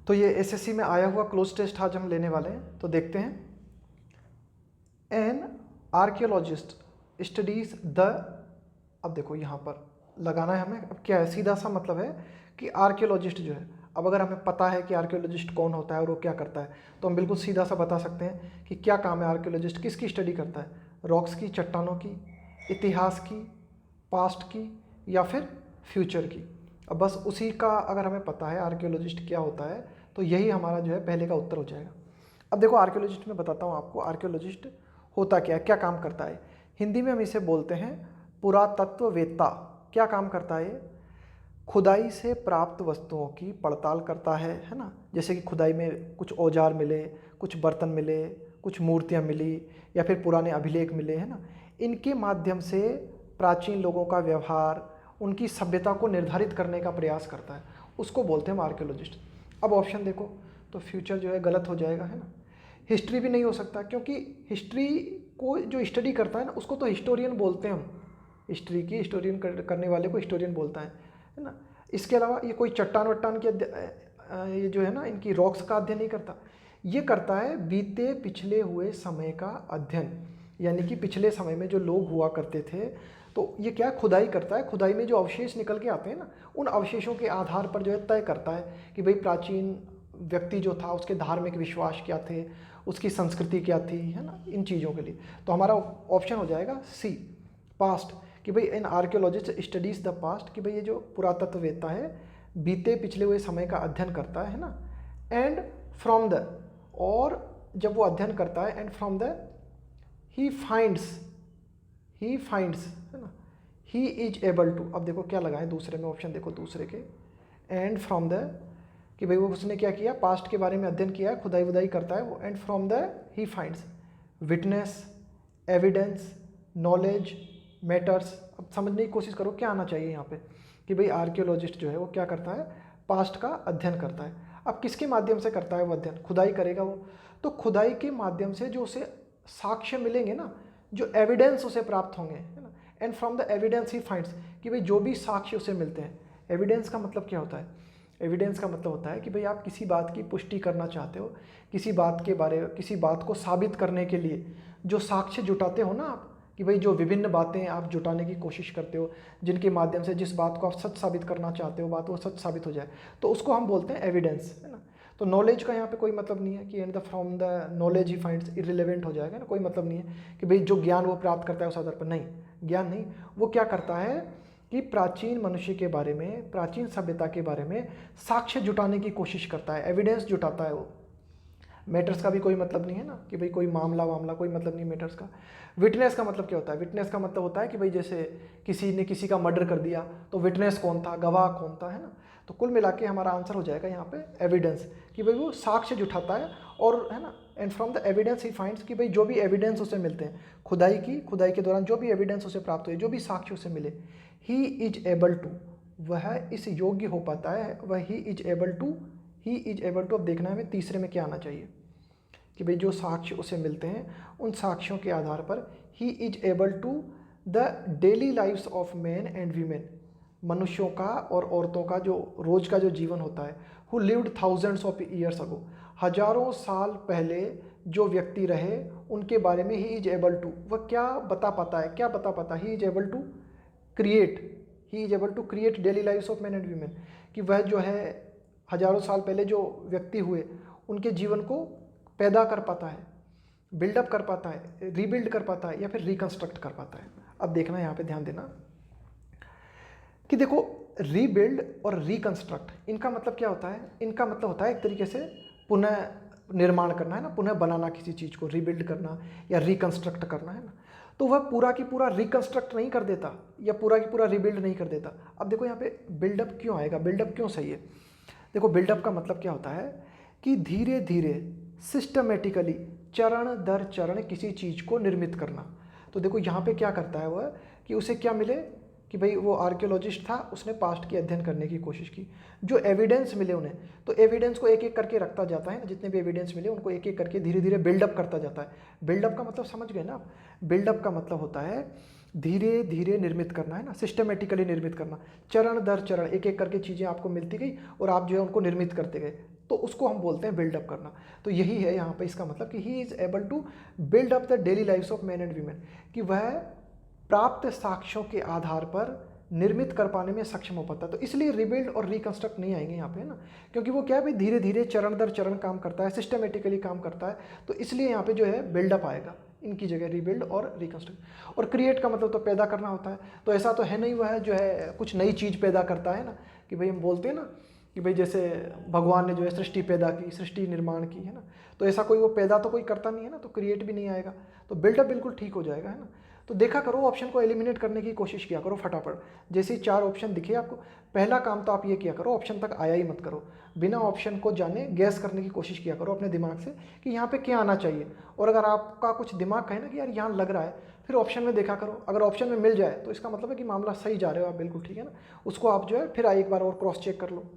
तो ये एसएससी में आया हुआ क्लोज टेस्ट आज हम लेने वाले हैं। तो देखते हैं। एन आर्कियोलॉजिस्ट स्टडीज द, अब देखो यहाँ पर लगाना है हमें। अब क्या है, सीधा सा मतलब है कि आर्कियोलॉजिस्ट जो है, अब अगर हमें पता है कि आर्कियोलॉजिस्ट कौन होता है और वो क्या करता है, तो हम बिल्कुल सीधा सा बता सकते हैं कि क्या काम है आर्कियोलॉजिस्ट, किसकी स्टडी करता है, रॉक्स की, चट्टानों की, इतिहास की, पास्ट की, या फिर फ्यूचर की। अब बस उसी का अगर हमें पता है आर्कियोलॉजिस्ट क्या होता है, तो यही हमारा जो है पहले का उत्तर हो जाएगा। अब देखो आर्कियोलॉजिस्ट में बताता हूँ आपको, आर्कियोलॉजिस्ट होता क्या है, क्या काम करता है। हिंदी में हम इसे बोलते हैं पुरातत्ववेत्ता। क्या काम करता है? खुदाई से प्राप्त वस्तुओं की पड़ताल करता है ना। जैसे कि खुदाई में कुछ औजार मिले, कुछ बर्तन मिले, कुछ मूर्तियाँ मिली, या फिर पुराने अभिलेख मिले, है ना। इनके माध्यम से प्राचीन लोगों का व्यवहार, उनकी सभ्यता को निर्धारित करने का प्रयास करता है, उसको बोलते हैं हम आर्कियोलॉजिस्ट। अब ऑप्शन देखो, तो फ्यूचर जो है गलत हो जाएगा, है ना। हिस्ट्री भी नहीं हो सकता, क्योंकि हिस्ट्री को जो स्टडी करता है ना, उसको तो हिस्टोरियन बोलते हैं हम। हिस्ट्री की हिस्टोरियन करने वाले को हिस्टोरियन बोलता है ना। इसके अलावा ये कोई चट्टान वट्टान के ये जो है ना, इनकी रॉक्स का अध्ययन नहीं करता। ये करता है बीते पिछले हुए समय का अध्ययन, यानी कि पिछले समय में जो लोग हुआ करते थे, तो ये क्या खुदाई करता है। खुदाई में जो अवशेष निकल के आते हैं ना, उन अवशेषों के आधार पर जो है तय करता है कि भाई प्राचीन व्यक्ति जो था उसके धार्मिक विश्वास क्या थे, उसकी संस्कृति क्या थी, है ना, इन चीज़ों के लिए। तो हमारा ऑप्शन हो जाएगा सी, पास्ट, कि भाई an archaeologist studies the past, कि भाई ये जो पुरातत्ववेत्ता है बीते पिछले हुए समय का अध्ययन करता है ना। एंड फ्रॉम द, और जब वो अध्ययन करता है, and from the he finds, है ना, ही इज एबल टू। अब देखो क्या लगा है दूसरे में, ऑप्शन देखो दूसरे के, एंड फ्रॉम द, कि भाई वो उसने क्या किया, पास्ट के बारे में अध्ययन किया है, खुदाई वुदाई करता है वो, and from the he finds witness, evidence, knowledge, matters. अब समझने की कोशिश करो क्या आना चाहिए यहाँ पे, कि भाई आर्कियोलॉजिस्ट जो है वो क्या करता है, पास्ट का अध्ययन करता है। अब किसके माध्यम से करता है वो अध्ययन, खुदाई करेगा वो, तो खुदाई के माध्यम से जो उसे साक्ष्य मिलेंगे ना, जो एविडेंस उसे प्राप्त होंगे, है ना। And from the evidence he finds, कि भाई जो भी साक्ष्य उसे मिलते हैं। एविडेंस का मतलब क्या होता है? एविडेंस का मतलब होता है कि भाई आप किसी बात की पुष्टि करना चाहते हो, किसी बात के बारे में, किसी बात को साबित करने के लिए जो साक्ष्य जुटाते हो ना आप, कि भाई जो विभिन्न बातें आप जुटाने की कोशिश करते हो, जिनके माध्यम से जिस बात को आप सच साबित करना चाहते हो, बात वो सच साबित हो जाए, तो उसको हम बोलते हैं एविडेंस, है ना। तो नॉलेज का यहाँ पे कोई मतलब नहीं है कि and the from the knowledge he finds, irrelevant हो जाएगा ना, कोई मतलब नहीं है कि भाई जो ज्ञान वो प्राप्त करता है उस आधार पर, नहीं, ज्ञान नहीं। वो क्या करता है कि प्राचीन मनुष्य के बारे में, प्राचीन सभ्यता के बारे में साक्ष्य जुटाने की कोशिश करता है, एविडेंस जुटाता है वो। मैटर्स का भी कोई मतलब नहीं है ना, कि भाई कोई मामला वामला, कोई मतलब नहीं मैटर्स का। विटनेस का मतलब क्या होता है? विटनेस का मतलब होता है कि भाई जैसे किसी ने किसी का मर्डर कर दिया, तो विटनेस कौन था, गवाह कौन था, है ना। तो कुल मिला के हमारा आंसर हो जाएगा यहाँ पे एविडेंस, कि भाई वो साक्ष्य जुटाता है, और है ना, and from the evidence he finds, कि भाई जो भी एविडेंस उसे मिलते हैं खुदाई के दौरान, जो भी एविडेंस उसे प्राप्त हुए, जो भी साक्ष्य उसे मिले, ही इज एबल टू, वह इस योग्य हो पाता है, वह ही इज एबल टू। अब देखना है हमें तीसरे में क्या आना चाहिए, कि भाई जो साक्ष्य उसे मिलते हैं, उन साक्ष्यों के आधार पर he is able to the daily lifes of man and women, मनुष्यों का और औरतों का जो रोज का जो जीवन होता है, who lived thousands of years ago, हजारों साल पहले जो व्यक्ति रहे, उनके बारे में ही इज एबल टू, वह क्या बता पाता है, क्या बता पाता है, he is able to create daily lifes of man and women, कि वह जो है हजारों साल पहले जो व्यक्ति हुए, उनके जीवन को पैदा कर पाता है, बिल्डअप कर पाता है, रीबिल्ड कर पाता है, या फिर रिकंस्ट्रक्ट कर पाता है। अब देखना यहाँ पे ध्यान देना कि देखो रीबिल्ड और रिकंस्ट्रक्ट, इनका मतलब क्या होता है? इनका मतलब होता है एक तरीके से पुनः निर्माण करना, है ना, पुनः बनाना किसी चीज़ को, रीबिल्ड करना या रिकंस्ट्रक्ट करना, है ना। तो वह पूरा की पूरा रिकंस्ट्रक्ट नहीं कर देता, या पूरा की पूरा रीबिल्ड नहीं कर देता। अब देखो यहाँ पे बिल्डअप क्यों आएगा, बिल्डअप क्यों सही है? देखो बिल्डअप का मतलब क्या होता है कि धीरे धीरे सिस्टमेटिकली, चरण दर चरण किसी चीज़ को निर्मित करना। तो देखो यहाँ पे क्या करता है वह, कि उसे क्या मिले, कि भाई वो आर्कियोलॉजिस्ट था, उसने पास्ट की अध्ययन करने की कोशिश की, जो एविडेंस मिले उन्हें, तो एविडेंस को एक एक करके रखता जाता है ना, जितने भी एविडेंस मिले उनको एक एक करके धीरे धीरे बिल्डअप करता जाता है। बिल्डअप का मतलब समझ गए ना आप? बिल्डअप का मतलब होता है धीरे धीरे निर्मित करना है ना, सिस्टमेटिकली निर्मित करना, चरण दर चरण एक एक करके चीज़ें आपको मिलती गई और आप जो है उनको निर्मित करते गए, तो उसको हम बोलते हैं बिल्डअप करना। तो यही है यहाँ पे इसका मतलब कि he is able to build up the daily lifes of man and women, कि वह प्राप्त साक्ष्यों के आधार पर निर्मित कर पाने में सक्षम हो पाता है। तो इसलिए रिबिल्ड और रिकंस्ट्रक्ट नहीं आएंगे यहाँ पे, है ना, क्योंकि वो क्या है भाई धीरे धीरे चरण दर चरण काम करता है, सिस्टमेटिकली काम करता है, तो इसलिए यहाँ पे जो है बिल्डअप आएगा इनकी जगह, रिबिल्ड और रिकंस्ट्रक्ट। और क्रिएट का मतलब तो पैदा करना होता है, तो ऐसा तो है नहीं वह जो है कुछ नई चीज़ पैदा करता है ना, कि भाई हम बोलते हैं ना कि भाई जैसे भगवान ने जो है सृष्टि पैदा की, सृष्टि निर्माण की, है ना, तो ऐसा कोई वो पैदा तो कोई करता नहीं है ना, तो क्रिएट भी नहीं आएगा, तो बिल्डअप बिल्कुल ठीक हो जाएगा, है ना। तो देखा करो, ऑप्शन को एलिमिनेट करने की कोशिश किया करो फटाफट। जैसे ही 4 ऑप्शन दिखे आपको, पहला काम तो आप ये किया करो, ऑप्शन तक आया ही मत करो, बिना ऑप्शन को जाने गैस करने की कोशिश किया करो अपने दिमाग से कि यहाँ पे क्या आना चाहिए। और अगर आपका कुछ दिमाग कहे ना कि यार यहाँ लग रहा है, फिर ऑप्शन में देखा करो, अगर ऑप्शन में मिल जाए तो इसका मतलब है कि मामला सही जा रहे हो आप, बिल्कुल ठीक है ना, उसको आप जो है फिर एक बार और क्रॉस चेक कर लो।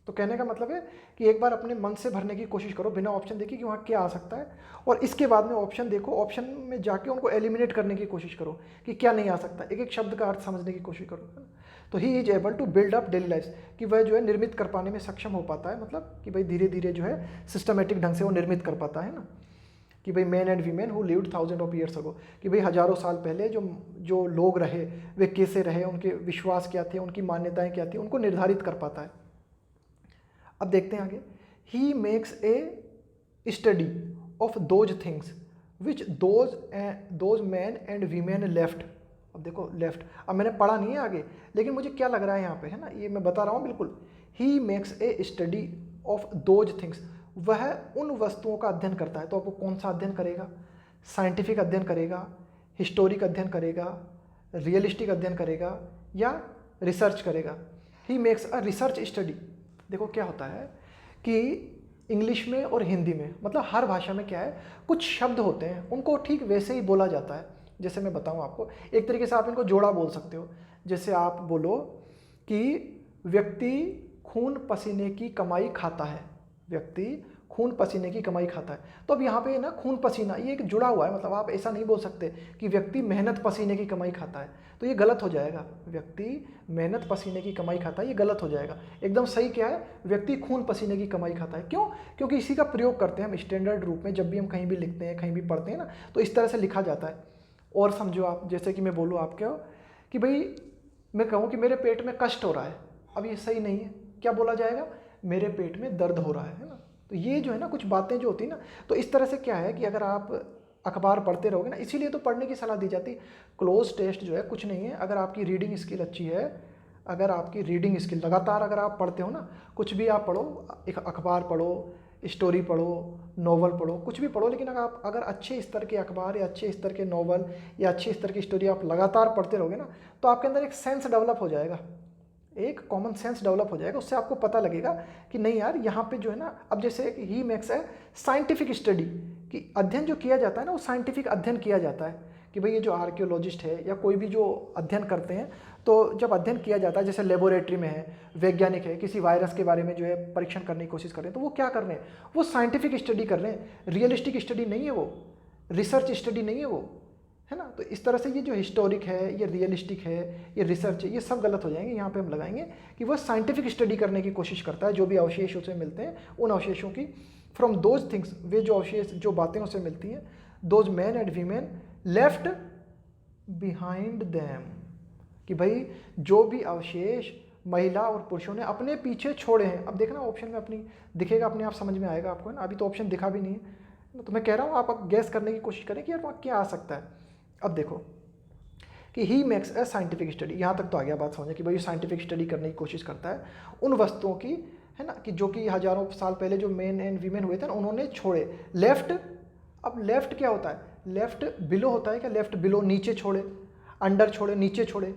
तो कहने का मतलब है कि एक बार अपने मन से भरने की कोशिश करो बिना ऑप्शन देखे कि वहाँ क्या आ सकता है, और इसके बाद में ऑप्शन देखो, ऑप्शन में जाके उनको एलिमिनेट करने की कोशिश करो कि क्या नहीं आ सकता, एक एक शब्द का अर्थ समझने की कोशिश करो। तो he is able to build up daily life, कि वह जो है निर्मित कर पाने में सक्षम हो पाता है, मतलब कि भाई धीरे धीरे जो है सिस्टमेटिक ढंग से वो निर्मित कर पाता है ना, कि भाई man and women who lived thousand of years ago, कि भाई हजारों साल पहले जो लोग रहे वे कैसे रहे, उनके विश्वास क्या थे, उनकी मान्यताएं क्या थी, उनको निर्धारित कर पाता है। अब देखते हैं आगे, he makes a study of those things which those man and women left. अब देखो लेफ्ट, अब मैंने पढ़ा नहीं है आगे, लेकिन मुझे क्या लग रहा है यहाँ पे, है ना, ये मैं बता रहा हूँ बिल्कुल। He makes a study of those things, वह उन वस्तुओं का अध्ययन करता है। तो आपको कौन सा अध्ययन करेगा, साइंटिफिक अध्ययन करेगा, हिस्टोरिक अध्ययन करेगा, रियलिस्टिक अध्ययन करेगा, या रिसर्च करेगा। He makes a research study. देखो क्या होता है कि इंग्लिश में और हिंदी में, मतलब हर भाषा में क्या है, कुछ शब्द होते हैं उनको ठीक वैसे ही बोला जाता है। जैसे मैं बताऊं आपको, एक तरीके से आप इनको जोड़ा बोल सकते हो। जैसे आप बोलो कि व्यक्ति खून पसीने की कमाई खाता है, व्यक्ति खून पसीने की कमाई खाता है, तो अब यहाँ पे ना खून पसीना ये एक जुड़ा हुआ है, मतलब आप ऐसा नहीं बोल सकते कि व्यक्ति मेहनत पसीने की कमाई खाता है, तो ये गलत हो जाएगा। व्यक्ति मेहनत पसीने की कमाई खाता है, ये गलत हो जाएगा। एकदम सही क्या है, व्यक्ति खून पसीने की कमाई खाता है। क्यों? क्योंकि इसी का प्रयोग करते हैं हम स्टैंडर्ड रूप में, जब भी हम कहीं भी लिखते हैं, कहीं भी पढ़ते हैं ना, तो इस तरह से लिखा जाता है। और समझो आप, जैसे कि मैं बोलूँ आपके कि भाई मैं कहूँ कि मेरे पेट में कष्ट हो रहा है, अब ये सही नहीं है, क्या बोला जाएगा, मेरे पेट में दर्द हो रहा है ना। तो ये जो है ना कुछ बातें जो होती है ना, तो इस तरह से क्या है कि अगर आप अखबार पढ़ते रहोगे ना, इसीलिए तो पढ़ने की सलाह दी जाती है। क्लोज टेस्ट जो है कुछ नहीं है, अगर आपकी रीडिंग स्किल अच्छी है, अगर आपकी रीडिंग स्किल लगातार अगर आप पढ़ते हो ना, कुछ भी आप पढ़ो, एक अखबार पढ़ो, स्टोरी पढ़ो, नॉवल पढ़ो, कुछ भी पढ़ो, लेकिन अगर अच्छे स्तर के अखबार या अच्छे स्तर के नॉवल या अच्छे स्तर की स्टोरी आप लगातार पढ़ते रहोगे ना, तो आपके अंदर एक सेंस डेवलप हो जाएगा, एक कॉमन सेंस डेवलप हो जाएगा। उससे आपको पता लगेगा कि नहीं यार यहाँ पे जो है ना, अब जैसे ही मेक्स है साइंटिफिक स्टडी, कि अध्ययन जो किया जाता है ना वो साइंटिफिक अध्ययन किया जाता है, कि भाई ये जो आर्कियोलॉजिस्ट है या कोई भी जो अध्ययन करते हैं, तो जब अध्ययन किया जाता है, जैसे लेबोरेटरी में है, वैज्ञानिक है, किसी वायरस के बारे में जो है परीक्षण करने की कोशिश कर रहे हैं, तो वो क्या कर रहे हैं, वो साइंटिफिक स्टडी कर रहे हैं, रियलिस्टिक स्टडी नहीं है, वो रिसर्च स्टडी नहीं है वो, है ना। तो इस तरह से ये जो हिस्टोरिक है, ये रियलिस्टिक है, ये रिसर्च है, ये सब गलत हो जाएंगे। यहाँ पे हम लगाएंगे कि वह साइंटिफिक स्टडी करने की कोशिश करता है, जो भी अवशेष उसे मिलते हैं उन अवशेषों की, फ्रॉम दोज थिंग्स, वे जो अवशेष जो बातें उसे मिलती हैं, those man and women left behind them, कि भाई जो भी अवशेष महिला और पुरुषों ने अपने पीछे छोड़े हैं। अब देखना ऑप्शन में अपनी दिखेगा, अपने आप समझ में आएगा आपको, है ना। अभी तो ऑप्शन दिखा भी नहीं है, तो मैं कह रहा हूँ आप गैस करने की कोशिश करें कि यार वहाँ क्या आ सकता है। अब देखो कि he makes a scientific study, यहाँ तक तो आ गया बात समझे कि भाई साइंटिफिक स्टडी करने की कोशिश करता है उन वस्तुओं की, है ना, कि जो कि हजारों साल पहले जो मेन एंड वीमेन हुए थे ना, उन्होंने छोड़े। लेफ्ट, अब लेफ्ट क्या होता है, लेफ्ट बिलो होता है क्या, लेफ्ट बिलो नीचे छोड़े, अंडर छोड़े, नीचे छोड़े,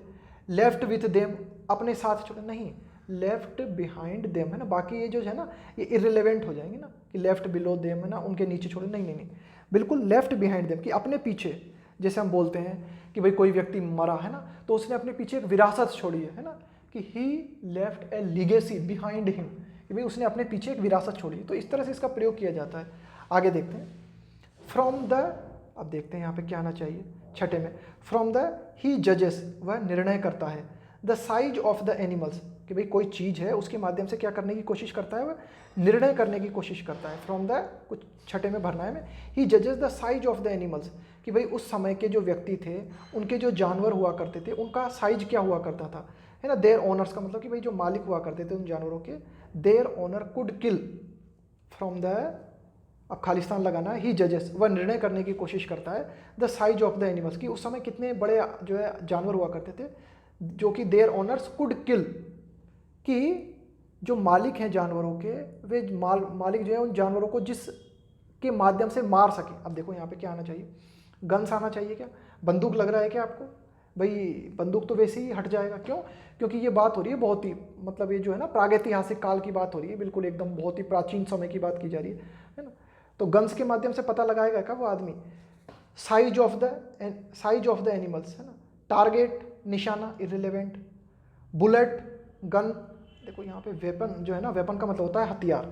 लेफ्ट विथ देम अपने साथ छोड़े, नहीं, लेफ्ट बिहाइंड देम, है ना। बाकी ये जो है ना ये इररिलेवेंट हो जाएंगे ना, कि लेफ्ट बिलो देम, है ना, उनके नीचे छोड़े, नहीं नहीं नहीं, बिल्कुल लेफ्ट बिहाइंड देम, कि अपने पीछे। जैसे हम बोलते हैं कि भाई कोई व्यक्ति मरा है ना, तो उसने अपने पीछे एक विरासत छोड़ी है ना, कि ही लेफ्ट ए लीगेसी बिहाइंड हिम, कि भाई उसने अपने पीछे एक विरासत छोड़ी। तो इस तरह से इसका प्रयोग किया जाता है। आगे देखते हैं, फ्रॉम द, अब देखते हैं यहाँ पे क्या आना चाहिए, छठे में, फ्रॉम द ही जजेस, वह निर्णय करता है, the size of the animals, कि भाई कोई चीज़ है उसके माध्यम से क्या करने की कोशिश करता है, वह निर्णय करने की कोशिश करता है, फ्रॉम द, कुछ छठे में भरना है हमें, ही जजेस the size of the animals, कि भाई उस समय के जो व्यक्ति थे, उनके जो जानवर हुआ करते थे, उनका साइज क्या हुआ करता था, है ना। देयर ओनर्स का मतलब कि भाई जो मालिक हुआ करते थे उन जानवरों के, their owner could kill from the, अब खालिस्तान लगाना है, ही जजेस, वह निर्णय करने की कोशिश करता है, the size of the animals, कि उस समय कितने बड़े जो है जानवर हुआ करते थे, जो कि देयर ओनर्स कुड किल, कि जो मालिक हैं जानवरों के, वे मालिक जो है उन जानवरों को जिस के माध्यम से मार सके। अब देखो यहाँ पे क्या आना चाहिए, गन्स आना चाहिए, क्या बंदूक लग रहा है क्या आपको, भाई बंदूक तो वैसे ही हट जाएगा, क्यों, क्योंकि ये बात हो रही है बहुत ही, मतलब ये जो है ना प्रागैतिहासिक काल की बात हो रही है, बिल्कुल एकदम बहुत ही प्राचीन समय की बात की जा रही है ना। तो गन्स के माध्यम से पता लगाएगा क्या वो आदमी, साइज ऑफ द एनिमल्स, है ना। टारगेट, निशाना, इररिलेवेंट, बुलेट, गन, देखो यहाँ पे वेपन जो है ना, वेपन का मतलब होता है हथियार,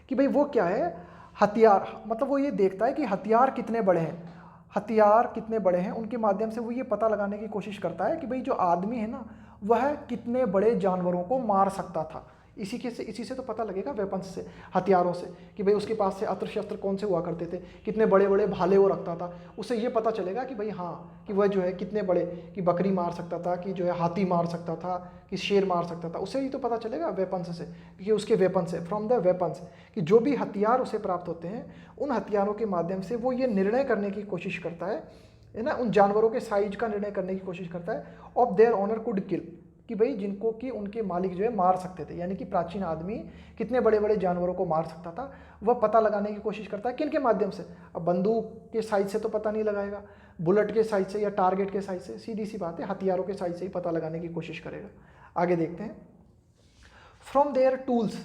कि भाई वो क्या है, हथियार, मतलब वो ये देखता है कि हथियार कितने बड़े हैं, हथियार कितने बड़े हैं, उनके माध्यम से वो ये पता लगाने की कोशिश करता है कि भाई जो आदमी है ना, वह कितने बड़े जानवरों को मार सकता था। इसी से तो पता लगेगा, वेपन्स से, हथियारों से, कि भाई उसके पास से अस्त्र शस्त्र कौन से हुआ करते थे, कितने बड़े बड़े भाले वो रखता था, उससे ये पता चलेगा कि भाई हाँ, कि वह जो है कितने बड़े, कि बकरी मार सकता था, कि जो है हाथी मार सकता था, कि शेर मार सकता था, उससे ही तो पता चलेगा वेपन्स से, कि उसके वेपन से, फ्रॉम द वेपन्स, कि जो भी हथियार उसे प्राप्त होते हैं, उन हथियारों के माध्यम से वो ये निर्णय करने की कोशिश करता है ना, उन जानवरों के साइज का निर्णय करने की कोशिश करता है, of their honour could kill, कि भाई जिनको कि उनके मालिक जो है मार सकते थे, यानी कि प्राचीन आदमी कितने बड़े बड़े जानवरों को मार सकता था, वह पता लगाने की कोशिश करता है, किन के माध्यम से, अब बंदूक के साइज से तो पता नहीं लगाएगा, बुलेट के साइज से या टारगेट के साइज से, सीधी सी बात है, हथियारों के साइज से ही पता लगाने की कोशिश करेगा। आगे देखते हैं, from their tools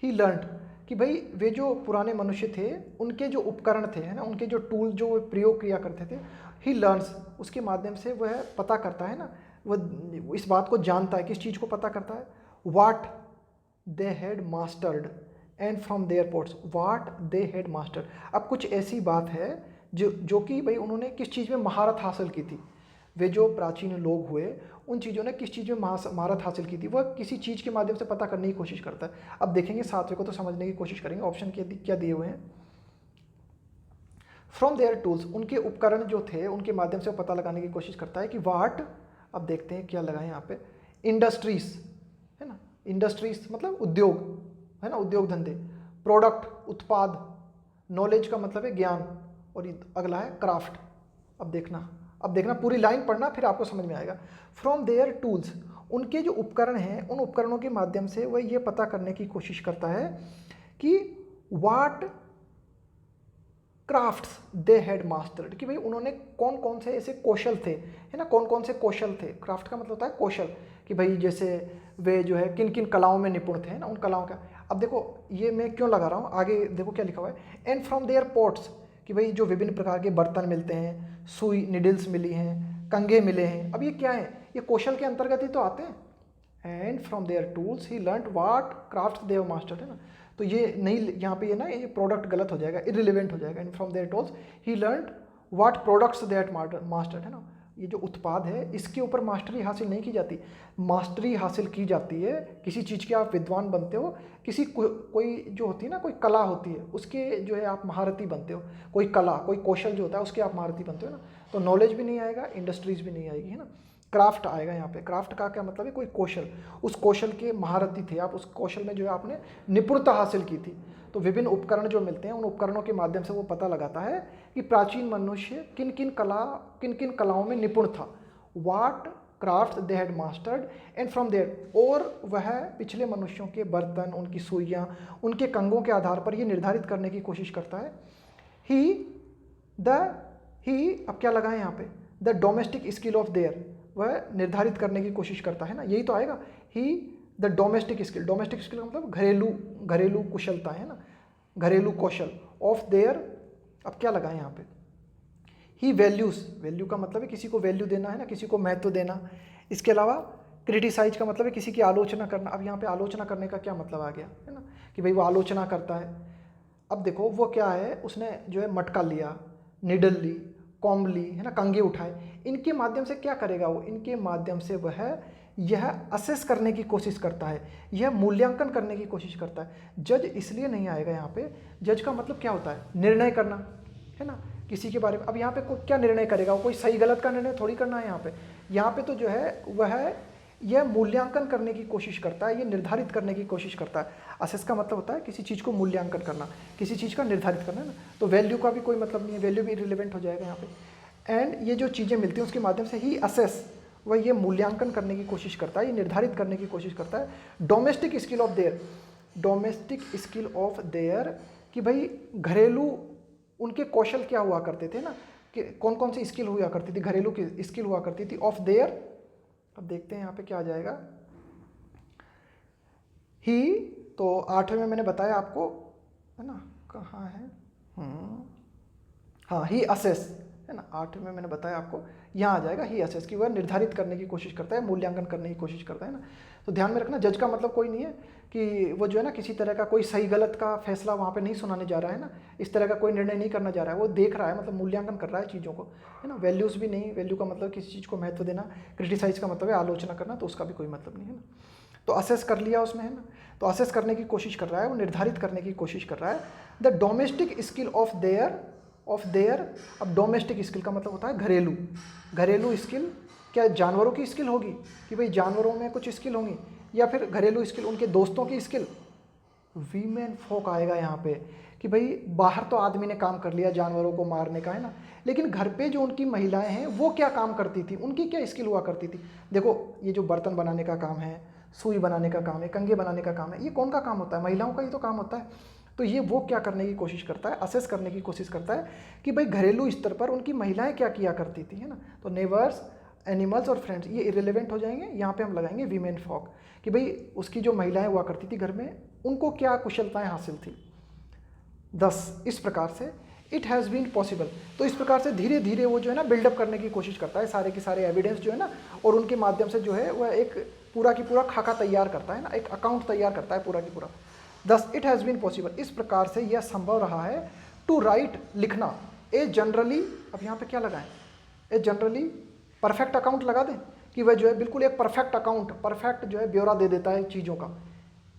he learned, कि भाई वे जो पुराने मनुष्य थे, उनके जो उपकरण थे, है ना, उनके जो टूल जो वे प्रयोग किया करते थे, ही लर्न्स, उसके माध्यम से वह पता करता है ना, वह इस बात को जानता है, किस चीज़ को पता करता है, what they had mastered and from their ports, what they had mastered, अब कुछ ऐसी बात है जो कि भाई उन्होंने किस चीज़ में महारत हासिल की थी, वे जो प्राचीन लोग हुए, उन चीज़ों ने किस चीज़ में महारत हासिल की थी, वह किसी चीज़ के माध्यम से पता करने की कोशिश करता है। अब देखेंगे सातवें को तो समझने की कोशिश करेंगे, ऑप्शन क्या दिए हुए हैं, फ्रॉम देयर टूल्स, उनके उपकरण जो थे उनके माध्यम से पता लगाने की कोशिश करता है कि वाट, अब देखते हैं क्या लगा है यहाँ पे, इंडस्ट्रीज, है ना, इंडस्ट्रीज मतलब उद्योग, है ना, उद्योग धंधे, प्रोडक्ट उत्पाद, नॉलेज का मतलब है ज्ञान, और अगला है क्राफ्ट। अब देखना पूरी लाइन पढ़ना, फिर आपको समझ में आएगा। फ्रॉम देयर टूल्स, उनके जो उपकरण हैं, उन उपकरणों के माध्यम से वह ये पता करने की कोशिश करता है कि वाट क्राफ्ट्स दे हैड मास्टर्ड, कि भाई उन्होंने कौन कौन से ऐसे कौशल थे, है ना, कौन कौन से कौशल थे, क्राफ्ट का मतलब होता है कौशल, कि भाई जैसे वे जो है किन किन कलाओं में निपुण थे, ना, उन कलाओं का। अब देखो ये मैं क्यों लगा रहा हूँ, आगे देखो क्या लिखा हुआ है, एंड फ्रॉम देयर पॉट्स, कि भाई जो विभिन्न प्रकार के बर्तन मिलते हैं, सुई निडल्स मिली हैं, कंघे मिले हैं, अब ये क्या है, ये कौशल के अंतर्गत ही तो आते हैं। And from their tools he learned what craft they have mastered, है ना, तो ये नहीं, यहाँ पे ये ना, ये प्रोडक्ट गलत हो जाएगा, इररिलेवेंट हो जाएगा। And from their tools he learned what products that mastered, है ना, ये जो उत्पाद है इसके ऊपर मास्टरी हासिल नहीं की जाती, मास्टरी हासिल की जाती है किसी चीज़ के आप विद्वान बनते हो, किसी कोई जो होती है ना, कोई कला होती है उसके जो है आप महारथी बनते हो, कोई कला कोई कौशल जो होता है उसके आप महारथी बनते हो ना, तो नॉलेज भी नहीं आएगा, इंडस्ट्रीज भी नहीं आएगी, है ना, क्राफ्ट आएगा यहाँ पे। क्राफ्ट का क्या मतलब है, कोई कौशल, उस कौशल के महारथी थे आप, उस कौशल में जो है आपने निपुणता हासिल की थी। तो विभिन्न उपकरण जो मिलते हैं, उन उपकरणों के माध्यम से वो पता लगाता है कि प्राचीन मनुष्य किन किन कलाओं में निपुण था, what craft they had mastered and from there, और वह पिछले मनुष्यों के बर्तन, उनकी सुइयाँ, उनके कंगों के आधार पर ये निर्धारित करने की कोशिश करता है। अब क्या लगा है यहाँ पे, the domestic skill of their, वह निर्धारित करने की कोशिश करता है ना, यही तो आएगा, ही द डोमेस्टिक स्किल का मतलब घरेलू कुशलता, है ना, घरेलू कौशल, ऑफ देयर, अब क्या लगा है यहाँ पे, ही वैल्यूज, वैल्यू का मतलब है किसी को वैल्यू देना, है ना, किसी को महत्व देना। इसके अलावा क्रिटिसाइज का मतलब है किसी की आलोचना करना। अब यहाँ पे आलोचना करने का क्या मतलब आ गया, है ना, कि भाई वो आलोचना करता है। अब देखो वो क्या है, उसने जो है मटका लिया, निडल ली, कॉम्बली, है ना, कंघी उठाए, इनके माध्यम से क्या करेगा वो, इनके माध्यम से वह यह असेस करने की कोशिश करता है, यह मूल्यांकन करने की कोशिश करता है। जज इसलिए नहीं आएगा यहाँ पे, जज का मतलब क्या होता है, निर्णय करना, है ना, किसी के बारे में। अब यहाँ पे कोई क्या निर्णय करेगा, कोई सही गलत का निर्णय थोड़ी करना है यहाँ पे तो जो है वह यह मूल्यांकन करने की कोशिश करता है, ये निर्धारित करने की कोशिश करता है। असेस का मतलब होता है किसी चीज़ को मूल्यांकन करना, किसी चीज़ का निर्धारित करना, है ना, तो वैल्यू का भी कोई मतलब नहीं है, वैल्यू भी इररिलेवेंट हो जाएगा यहाँ पे। एंड ये जो चीज़ें मिलती हैं उसके माध्यम से ही असेस, वह ये मूल्यांकन करने की कोशिश करता है, ये निर्धारित करने की कोशिश करता है। Domestic skill of their, domestic skill of their, कि भाई घरेलू उनके कौशल क्या हुआ करते थे ना, कि कौन कौन सी स्किल हुआ करती थी, घरेलू की स्किल हुआ करती थी, ऑफ देयर। अब देखते हैं यहाँ पे क्या आ जाएगा, ही, तो 8वें में मैंने बताया आपको, है ना, कहाँ है, हाँ, ही असेस, है ना, 8वें में मैंने बताया आपको, यहाँ आ जाएगा ही असेस, कि वह निर्धारित करने की कोशिश करता है, मूल्यांकन करने की कोशिश करता है ना। तो ध्यान में रखना, जज का मतलब कोई नहीं है कि वो जो है ना किसी तरह का कोई सही गलत का फैसला वहाँ पे नहीं सुनाने जा रहा है ना, इस तरह का कोई निर्णय नहीं करना जा रहा है, वो देख रहा है, मतलब मूल्यांकन कर रहा है चीज़ों को, है ना। वैल्यूज़ भी नहीं, वैल्यू का मतलब किसी चीज़ को महत्व देना, क्रिटिसाइज का मतलब है आलोचना करना, तो उसका भी कोई मतलब नहीं है ना। तो असेस कर लिया उसमें, है ना, तो असेस करने की कोशिश कर रहा है, वो निर्धारित करने की कोशिश कर रहा है। The domestic skill of their, अब डोमेस्टिक स्किल का मतलब होता है घरेलू, घरेलू स्किल, क्या जानवरों की स्किल होगी, कि भाई जानवरों में कुछ स्किल होंगी, या फिर घरेलू स्किल उनके दोस्तों की स्किल, वीमेन फोक आएगा यहाँ पे, कि भाई बाहर तो आदमी ने काम कर लिया जानवरों को मारने का, है ना, लेकिन घर पे जो उनकी महिलाएं हैं वो क्या काम करती थी, उनकी क्या स्किल हुआ करती थी। देखो ये जो बर्तन बनाने का काम है, सुई बनाने का काम है, कंघे बनाने का काम है, ये कौन का काम होता है, महिलाओं का ही तो काम होता है। तो ये वो क्या करने की कोशिश करता है, असेस करने की कोशिश करता है कि भाई घरेलू स्तर पर उनकी महिलाएं क्या किया करती थी, है ना। तो नेबर्स, एनिमल्स और फ्रेंड्स ये इरेलीवेंट हो जाएंगे, यहाँ पे हम लगाएंगे वीमेन फॉक, कि भाई उसकी जो महिलाएं हुआ करती थी घर में, उनको क्या कुशलताएं हासिल थी। 10 इस प्रकार से इट हैज़ बीन पॉसिबल, तो इस प्रकार से धीरे धीरे वो जो है ना बिल्डअप करने की कोशिश करता है, सारे के सारे एविडेंस जो है ना, और उनके माध्यम से जो है वह एक पूरा की पूरा खाका तैयार करता है ना, एक अकाउंट तैयार करता है पूरा की पूरा। 10 इट हैज़ बीन पॉसिबल, इस प्रकार से यह संभव रहा है, टू राइट लिखना, ए जनरली, अब यहाँ पे क्या लगाएं, ए जनरली परफेक्ट अकाउंट लगा दें, कि वह जो है बिल्कुल एक परफेक्ट अकाउंट, परफेक्ट जो है ब्यौरा दे देता है चीज़ों का।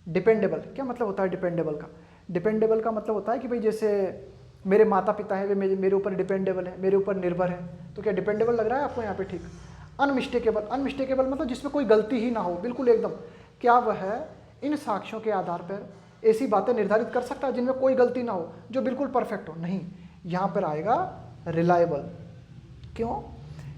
डिपेंडेबल, क्या मतलब होता है डिपेंडेबल का, डिपेंडेबल का मतलब होता है कि भाई जैसे मेरे माता पिता हैं, वे मेरे ऊपर डिपेंडेबल है, मेरे ऊपर निर्भर है, तो क्या डिपेंडेबल लग रहा है आपको यहाँ पे, ठीक। अनमिस्टेकेबल, अनमिस्टेकेबल मतलब जिसमें कोई गलती ही ना हो, बिल्कुल एकदम, क्या वह इन साक्ष्यों के आधार पर ऐसी बातें निर्धारित कर सकता है जिनमें कोई गलती ना हो, जो बिल्कुल परफेक्ट हो, नहीं। यहाँ पर आएगा रिलायबल, क्यों,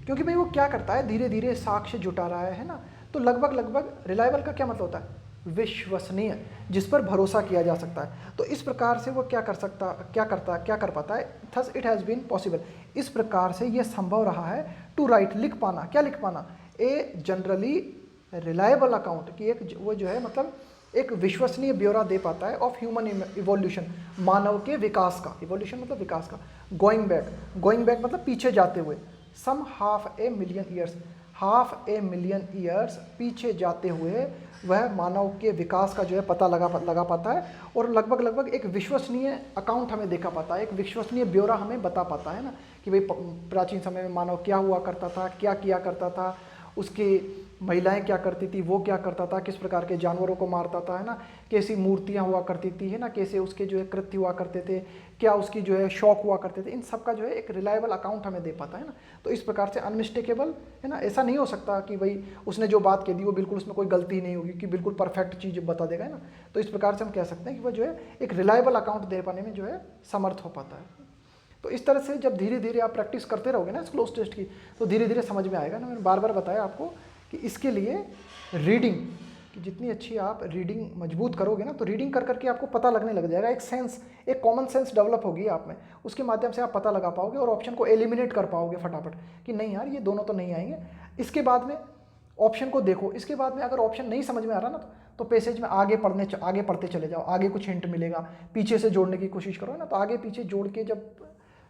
क्योंकि भाई वो क्या करता है, धीरे धीरे साक्ष्य जुटा रहा है ना, तो लगभग रिलायबल का क्या मतलब होता है, विश्वसनीय, जिस पर भरोसा किया जा सकता है। तो इस प्रकार से वो क्या कर पाता है, thus it has been possible, इस प्रकार से ये संभव रहा है, टू राइट लिख पाना, क्या लिख पाना, ए जनरली रिलायबल अकाउंट, कि एक वो जो है मतलब एक विश्वसनीय ब्यौरा दे पाता है ऑफ ह्यूमन इवोल्यूशन, मानव के विकास का, इवोल्यूशन मतलब विकास का, गोइंग बैक मतलब पीछे जाते हुए, सम हाफ ए मिलियन ईयर्स पीछे जाते हुए वह मानव के विकास का जो है पता लगा पाता है, और लगभग एक विश्वसनीय अकाउंट हमें देखा पाता है, एक विश्वसनीय ब्यौरा हमें बता पाता है ना, कि भाई प्राचीन समय में मानव क्या हुआ करता था, क्या किया करता था, उसकी महिलाएं क्या करती थी, वो क्या करता था, किस प्रकार के जानवरों को मारता था, है ना, कैसी मूर्तियां हुआ करती थी, है ना, कैसे उसके जो है कृत्य हुआ करते थे, क्या उसकी जो है शौक हुआ करते थे, इन सब का जो है एक रिलायबल अकाउंट हमें दे पाता है ना। तो इस प्रकार से अनमिस्टेकेबल, है ना, ऐसा नहीं हो सकता कि भाई उसने जो बात कह दी वो बिल्कुल उसमें कोई गलती नहीं होगी, कि बिल्कुल परफेक्ट चीज़ बता देगा, है ना। तो इस प्रकार से हम कह सकते हैं कि वह जो है एक रिलायबल अकाउंट दे पाने में जो है समर्थ हो पाता है। तो इस तरह से जब धीरे धीरे आप प्रैक्टिस करते रहोगे ना इस क्लोज टेस्ट की, तो धीरे धीरे समझ में आएगा ना। मैंने बार बार बताया आपको कि इसके लिए रीडिंग, कि जितनी अच्छी आप रीडिंग मजबूत करोगे ना, तो रीडिंग कर करके आपको पता लगने लग जाएगा, एक सेंस, एक कॉमन सेंस डेवलप होगी आप में, उसके माध्यम से आप पता लगा पाओगे और ऑप्शन को एलिमिनेट कर पाओगे फटाफट, कि नहीं यार ये दोनों तो नहीं आएंगे। इसके बाद में ऑप्शन को देखो, इसके बाद में अगर ऑप्शन नहीं समझ में आ रहा ना, तो पैसेज में आगे पढ़ते चले जाओ, आगे कुछ हिंट मिलेगा, पीछे से जोड़ने की कोशिश करो ना, तो आगे पीछे जोड़ के जब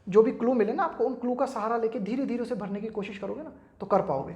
जो भी क्लू मिले ना आपको, उन क्लू का सहारा लेके धीरे धीरे उसे भरने की कोशिश करोगे ना, तो कर पाओगे।